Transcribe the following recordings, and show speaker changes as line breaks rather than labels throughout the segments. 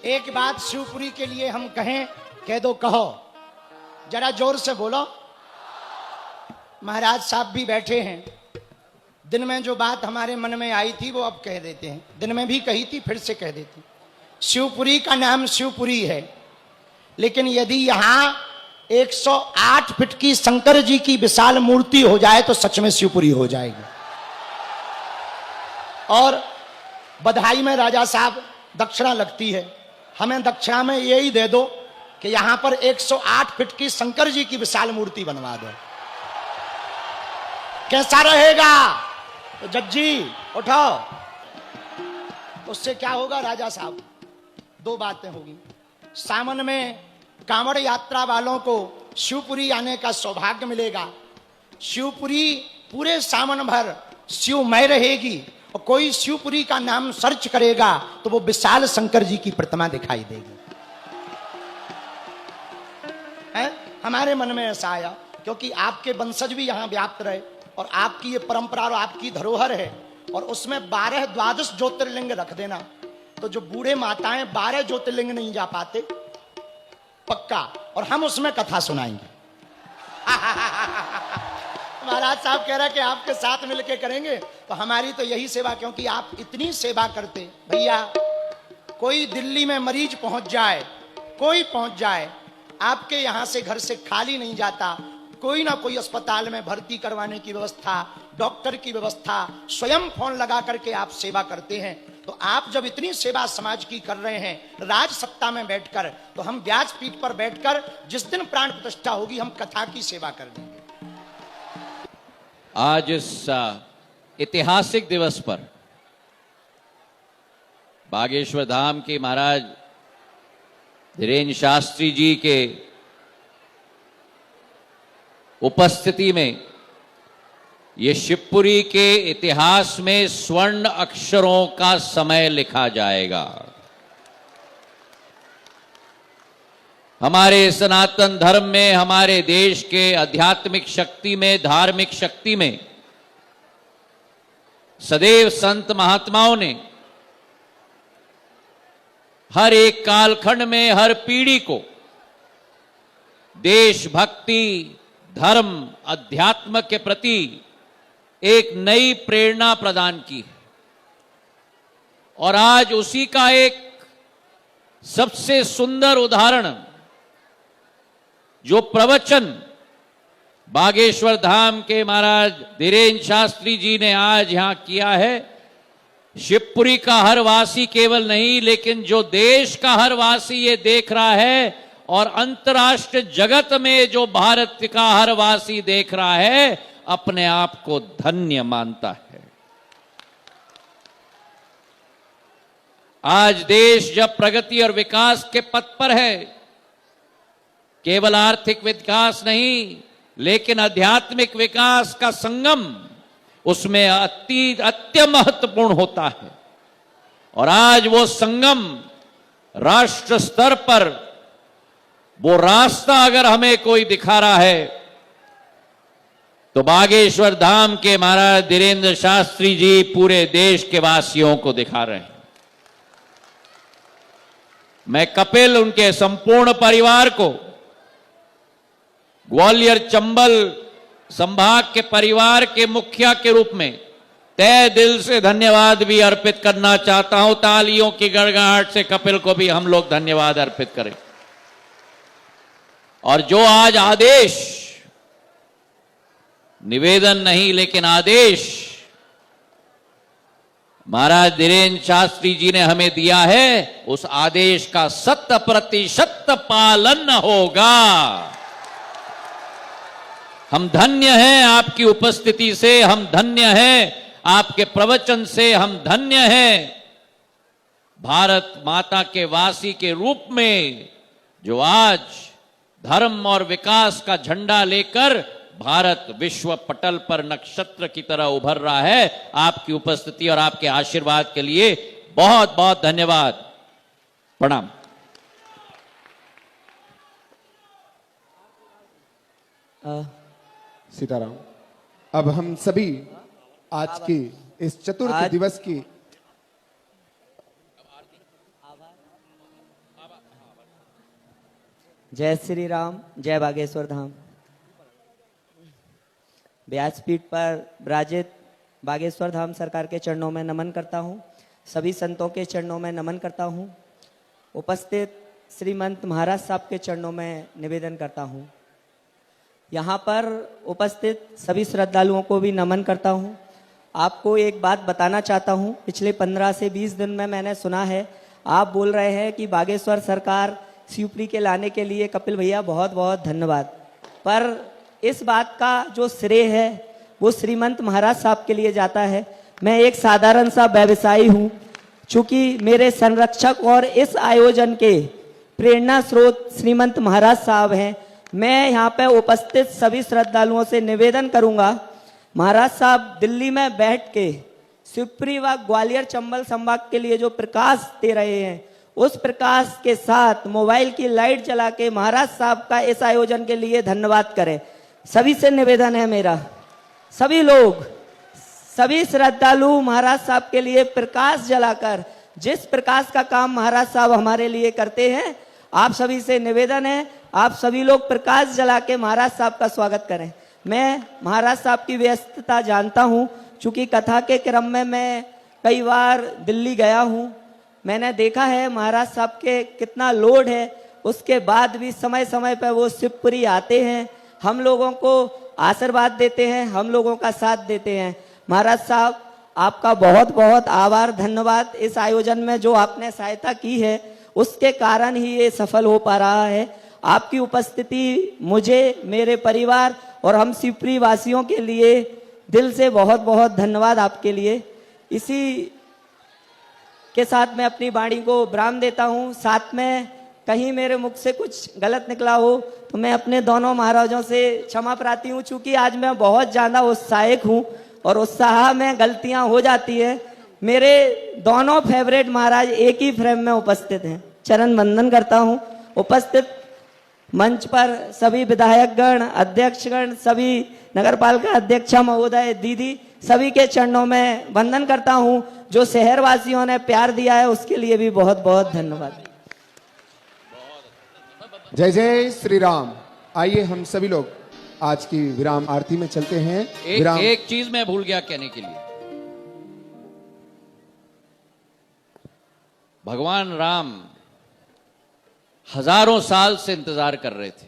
एक बात शिवपुरी के लिए हम कहें, कह दो, कहो जरा जोर से बोलो। महाराज साहब भी बैठे हैं। दिन में जो बात हमारे मन में आई थी वो अब कह देते हैं। दिन में भी कही थी, फिर से कह देते। शिवपुरी का नाम शिवपुरी है, लेकिन यदि यहां 108 फीट की शंकर जी की विशाल मूर्ति हो जाए तो सच में शिवपुरी हो जाएगी। और बधाई में राजा साहब दक्षिणा लगती है, हमें दक्षिणा में यही दे दो कि यहां पर 108 फीट की शंकर जी की विशाल मूर्ति बनवा दो। कैसा रहेगा? तो जज्जी उठाओ। उससे क्या होगा राजा साहब? दो बातें होगी। सावन में कांवड़ यात्रा वालों को शिवपुरी आने का सौभाग्य मिलेगा। शिवपुरी पूरे सावन भर शिवमय रहेगी, और कोई शिवपुरी का नाम सर्च करेगा तो वो विशाल शंकर जी की प्रतिमा दिखाई देगी। है? हमारे मन में ऐसा आया, क्योंकि आपके वंशज भी यहां व्याप्त रहे, और आपकी ये परंपरा और आपकी धरोहर है, और उसमें 12-12 ज्योतिर्लिंग रख देना, तो जो बूढ़े माताएं 12 ज्योतिर्लिंग नहीं जा पाते, पक्का, और हम उसमें कथा सुनाएंगे। महाराज साहब कह रहे कि आपके साथ मिलकर करेंगे, तो हमारी तो यही सेवा, क्योंकि आप इतनी सेवा करते। भैया, कोई दिल्ली में मरीज पहुंच जाए, कोई पहुंच जाए, आपके यहां से घर से खाली नहीं जाता। कोई ना कोई अस्पताल में भर्ती करवाने की व्यवस्था, डॉक्टर की व्यवस्था, स्वयं फोन लगा करके आप सेवा करते हैं। तो आप जब इतनी सेवा समाज की कर रहे हैं राज सत्ता में बैठकर, तो हम व्यासपीठ पर बैठकर जिस दिन प्राण प्रतिष्ठा होगी हम कथा की सेवा कर देंगे।
आज इस ऐतिहासिक दिवस पर बागेश्वर धाम के महाराज धीरेन्द्र शास्त्री जी के उपस्थिति में ये शिवपुरी के इतिहास में स्वर्ण अक्षरों का समय लिखा जाएगा। हमारे सनातन धर्म में, हमारे देश के आध्यात्मिक शक्ति में, धार्मिक शक्ति में सदैव संत महात्माओं ने हर एक कालखंड में, हर पीढ़ी को देशभक्ति, धर्म, अध्यात्म के प्रति एक नई प्रेरणा प्रदान की। और आज उसी का एक सबसे सुंदर उदाहरण, जो प्रवचन बागेश्वर धाम के महाराज धीरेन्द्र शास्त्री जी ने आज यहां किया है, शिवपुरी का हर वासी केवल नहीं, लेकिन जो देश का हर वासी ये देख रहा है, और अंतर्राष्ट्रीय जगत में जो भारत का हर वासी देख रहा है, अपने आप को धन्य मानता है। आज देश जब प्रगति और विकास के पथ पर है, केवल आर्थिक विकास नहीं, लेकिन आध्यात्मिक विकास का संगम उसमें अति महत्वपूर्ण होता है। और आज वो संगम राष्ट्र स्तर पर, वो रास्ता अगर हमें कोई दिखा रहा है, तो बागेश्वर धाम के महाराज धीरेन्द्र शास्त्री जी पूरे देश के वासियों को दिखा रहे हैं। मैं कपिल, उनके संपूर्ण परिवार को, ग्वालियर चंबल संभाग के परिवार के मुखिया के रूप में तहे दिल से धन्यवाद भी अर्पित करना चाहता हूं। तालियों की गड़गड़ाहट से कपिल को भी हम लोग धन्यवाद अर्पित करें। और जो आज आदेश, निवेदन नहीं लेकिन आदेश महाराज धीरेन्द्र शास्त्री जी ने हमें दिया है, उस आदेश का 100% पालन होगा। हम धन्य हैं आपकी उपस्थिति से, हम धन्य हैं आपके प्रवचन से, हम धन्य हैं भारत माता के वासी के रूप में, जो आज धर्म और विकास का झंडा लेकर भारत विश्व पटल पर नक्षत्र की तरह उभर रहा है। आपकी उपस्थिति और आपके आशीर्वाद के लिए बहुत बहुत धन्यवाद। प्रणाम।
सीताराम। अब हम सभी आज की इस चतुर्थ दिवस की
जय श्री राम, जय बागेश्वर धाम। व्यासपीठ पर विराजित बागेश्वर धाम सरकार के चरणों में नमन करता हूँ। सभी संतों के चरणों में नमन करता हूँ। उपस्थित श्रीमंत महाराज साहब के चरणों में निवेदन करता हूँ। यहाँ पर उपस्थित सभी श्रद्धालुओं को भी नमन करता हूँ। आपको एक बात बताना चाहता हूँ। पिछले 15 से 20 दिन में मैंने सुना है, आप बोल रहे हैं कि बागेश्वर सरकार शिवपुरी के लाने के लिए कपिल भैया बहुत बहुत धन्यवाद, पर इस बात का जो श्रेय है वो श्रीमंत महाराज साहब के लिए जाता है। मैं एक साधारण सा व्यवसायी हूँ। चूंकि मेरे संरक्षक और इस आयोजन के प्रेरणा स्रोत श्रीमंत महाराज साहब हैं, मैं यहाँ पे उपस्थित सभी श्रद्धालुओं से निवेदन करूंगा, महाराज साहब दिल्ली में बैठ के शिवपुरी व ग्वालियर चंबल संभाग के लिए जो प्रकाश दे रहे हैं, उस प्रकाश के साथ मोबाइल की लाइट जला के महाराज साहब का इस आयोजन के लिए धन्यवाद करें। सभी से निवेदन है मेरा, सभी लोग, सभी श्रद्धालु महाराज साहब के लिए प्रकाश जलाकर, जिस प्रकाश का काम महाराज साहब हमारे लिए करते हैं, आप सभी से निवेदन है, आप सभी लोग प्रकाश जला के महाराज साहब का स्वागत करें। मैं महाराज साहब की व्यस्तता जानता हूँ, चूंकि कथा के क्रम में मैं कई बार दिल्ली गया हूँ। मैंने देखा है महाराज साहब के कितना लोड है, उसके बाद भी समय समय पर वो शिवपुरी आते हैं, हम लोगों को आशीर्वाद देते हैं, हम लोगों का साथ देते हैं। महाराज साहब आपका बहुत बहुत आभार, धन्यवाद। इस आयोजन में जो आपने सहायता की है उसके कारण ही ये सफल हो पा रहा है। आपकी उपस्थिति मुझे, मेरे परिवार और हम शिवपुरी वासियों के लिए दिल से बहुत बहुत धन्यवाद आपके लिए। इसी के साथ मैं अपनी वाणी को विराम देता हूँ। साथ में कहीं मेरे मुख से कुछ गलत निकला हो तो मैं अपने दोनों महाराजों से क्षमा प्रार्थी हूँ, चूंकि आज मैं बहुत ज़्यादा उत्साहित हूँ और उत्साह में गलतियाँ हो जाती है। मेरे दोनों फेवरेट महाराज एक ही फ्रेम में उपस्थित हैं। चरण वंदन करता हूँ। उपस्थित मंच पर सभी विधायकगण, अध्यक्षगण, सभी नगरपालिका अध्यक्षा महोदय, दीदी, सभी के चरणों में वंदन करता हूँ। जो शहरवासियों ने प्यार दिया है उसके लिए भी बहुत बहुत धन्यवाद।
जय जय श्री राम। आइए हम सभी लोग आज की विराम आरती में चलते हैं।
एक चीज मैं भूल गया कहने के लिए। भगवान राम हजारों साल से इंतजार कर रहे थे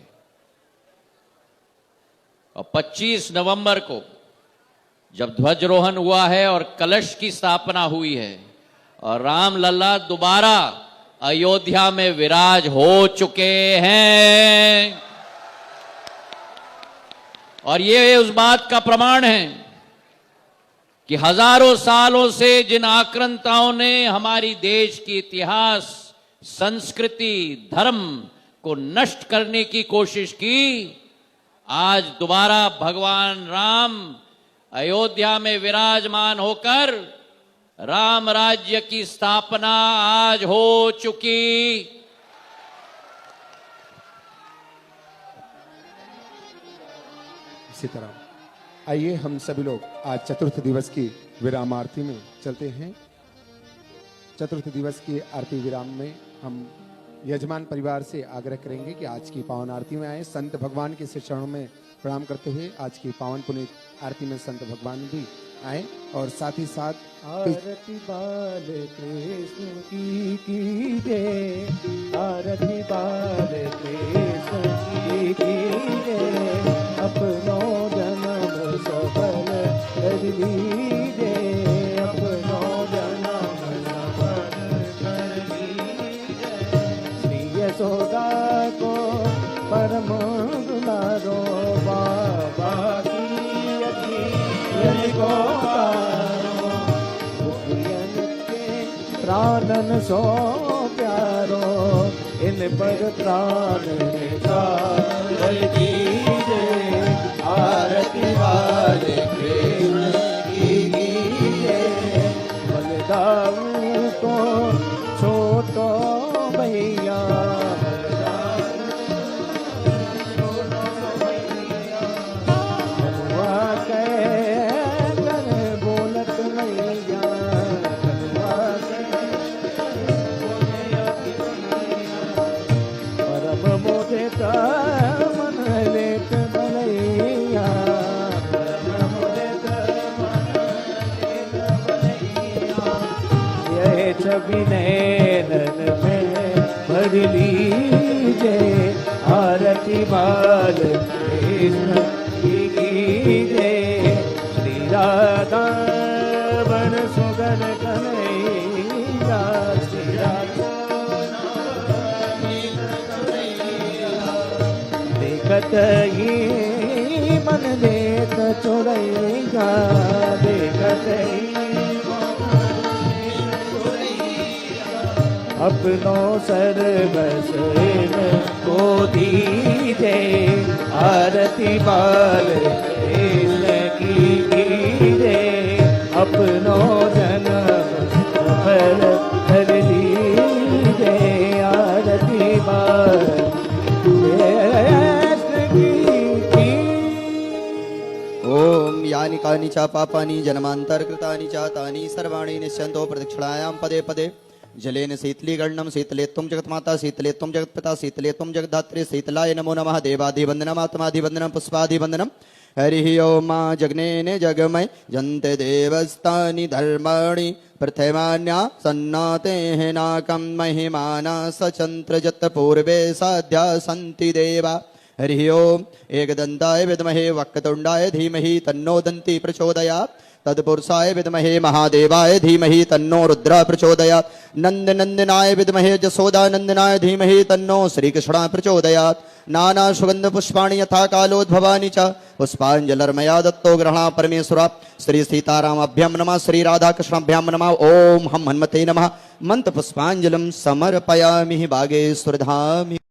और 25 नवंबर को जब ध्वजारोहण हुआ है और कलश की स्थापना हुई है और राम लल्ला दोबारा अयोध्या में विराज हो चुके हैं, और ये उस बात का प्रमाण है कि हजारों सालों से जिन आक्रांताओं ने हमारी देश की इतिहास, संस्कृति, धर्म को नष्ट करने की कोशिश की, आज दोबारा भगवान राम अयोध्या में विराजमान होकर राम राज्य की स्थापना आज हो चुकी।
इसी तरह आइए हम सभी लोग आज चतुर्थ दिवस की विराम आरती में चलते हैं। चतुर्थ दिवस की आरती विराम में हम यजमान परिवार से आग्रह करेंगे कि आज की पावन आरती में आए, संत भगवान के श्री चरणों में प्रणाम करते हुए आज की पावन पुनीत आरती में संत भगवान भी आए और साथ ही साथ
आरती बाल कृष्ण की कीजिए, आरती बाल कृष्ण की कीजिए, अपनो जन्म सफल कर लीजिए, अपनो जन्म सफल कर लीजिए। श्री यशोदा को परम दुलारो बाबा की अखियन को प्राणन सो प्यारो, इन पर प्राण निधार कीजिए, आरती वाले कृष्ण की कीजिए। बलदाऊ को छोटो भैया, लीजे आरती बाल कृष्ण की कीजे श्री राधा वन सुगन कन्हैया श्री राधा देखत ही मन देत चोरैया देखत ही अपनो सर्वस को दीजे आरती बाल कृष्ण की कीजे अपनो जन्म फल कर लीजे आरती बाल कृष्ण की
ओम यानि कानि च पापानि जन्मान्तरकृतानि च तानि सर्वाणि निश्चन्तो प्रदक्षिणायां पदे पदे जलेन शीतलीकरणं शीतले त्वं जगन्माता शीतले त्वं जगत्पिता शीतले त्वं जगद्धात्री शीतलाय नमो नमः देवाधिवन्दनम् आत्माधिवन्दनं पुष्पाधिवन्दनं हरिः ओम मा जग्नेन जगमय जन्ते देवस्तानि धर्माणि प्रथमान्या सन्नातेः नाकं महिमाना सचन्त्रजत पूर्वे साध्या सन्ति देवा हरिः ओम एकदन्ताय विद्महे वक्रतुण्डाय धीमहि तन्नो दन्ति प्रचोदयात् तत्पुरुषाय विद्महे महादेवाय धीमहि तन्नो रुद्रः प्रचोदयात् नन्दनन्दनाय विद्महे जसोदानन्दनाय धीमहि तन्नो श्रीकृष्णः प्रचोदयात् नाना सुगंध पुष्पाणि यथा कालोद्भवानि च पुष्पाञ्जलिर्मया दत्तो ग्रहणा परमेश्वरा श्री सीतारामाभ्यां नमः श्री राधाकृष्णाभ्यां नमः ओम हम हनुमते नमः मंत्र पुष्पाञ्जलिं समर्पयामि बागेश्वर धाम।